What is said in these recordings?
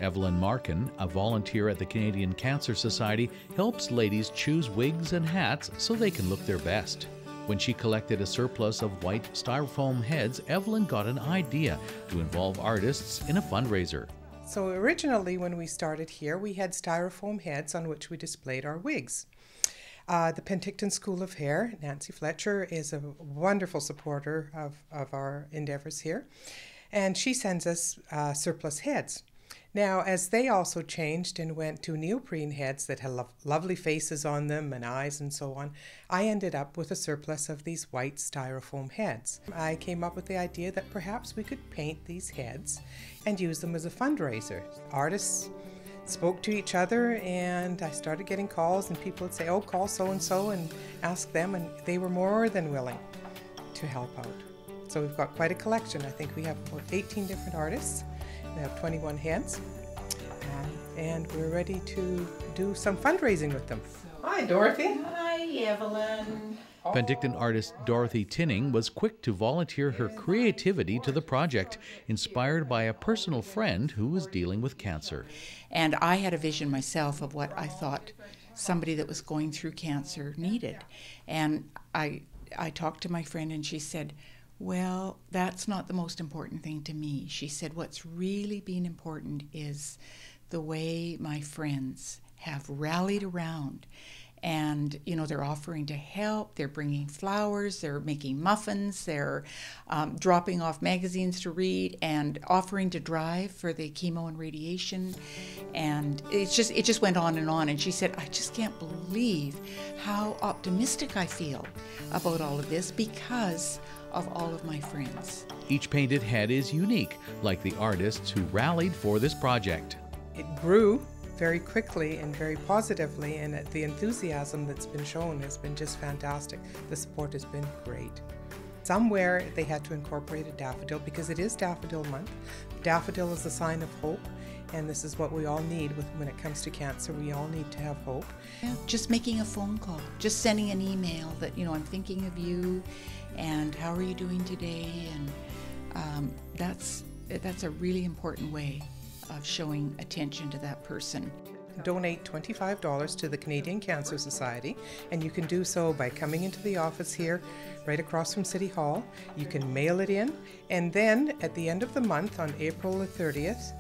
Evelyn Markin, a volunteer at the Canadian Cancer Society, helps ladies choose wigs and hats so they can look their best. When she collected a surplus of white styrofoam heads, Evelyn got an idea to involve artists in a fundraiser. So originally when we started here, we had styrofoam heads on which we displayed our wigs. The Penticton School of Hair, Nancy Fletcher, is a wonderful supporter of our endeavors here, and she sends us surplus heads. Now, as they also changed and went to neoprene heads that had lovely faces on them and eyes and so on, I ended up with a surplus of these white styrofoam heads. I came up with the idea that perhaps we could paint these heads and use them as a fundraiser. Artists spoke to each other, and I started getting calls, and people would say, oh, call so-and-so and ask them, and they were more than willing to help out. So we've got quite a collection. I think we have about 18 different artists. We have 21 heads, and we're ready to do some fundraising with them. Hi, Dorothy. Hi, Evelyn. Penticton artist Dorothy Tinning was quick to volunteer her creativity to the project, inspired by a personal friend who was dealing with cancer. And I had a vision myself of what I thought somebody that was going through cancer needed. And I talked to my friend, and she said, well, that's not the most important thing to me. She said, what's really been important is the way my friends have rallied around. And, you know, they're offering to help, they're bringing flowers, they're making muffins, they're dropping off magazines to read, and offering to drive for the chemo and radiation. And it just went on. And she said, I just can't believe how optimistic I feel about all of this because of all of my friends. Each painted head is unique, like the artists who rallied for this project. It grew very quickly and very positively, and the enthusiasm that's been shown has been just fantastic. The support has been great. Somewhere they had to incorporate a daffodil because it is Daffodil Month. Daffodil is a sign of hope, and this is what we all need when it comes to cancer. We all need to have hope. Yeah, just making a phone call, just sending an email that, you know, I'm thinking of you, and how are you doing today? And that's a really important way of showing attention to that person. Donate $25 to the Canadian Cancer Society, and you can do so by coming into the office here right across from City Hall. You can mail it in, and then at the end of the month on April the 30th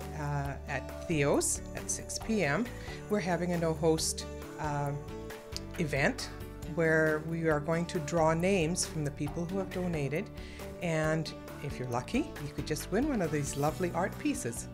at Theo's at 6 p.m. we're having a no-host event where we are going to draw names from the people who have donated, and if you're lucky, you could just win one of these lovely art pieces.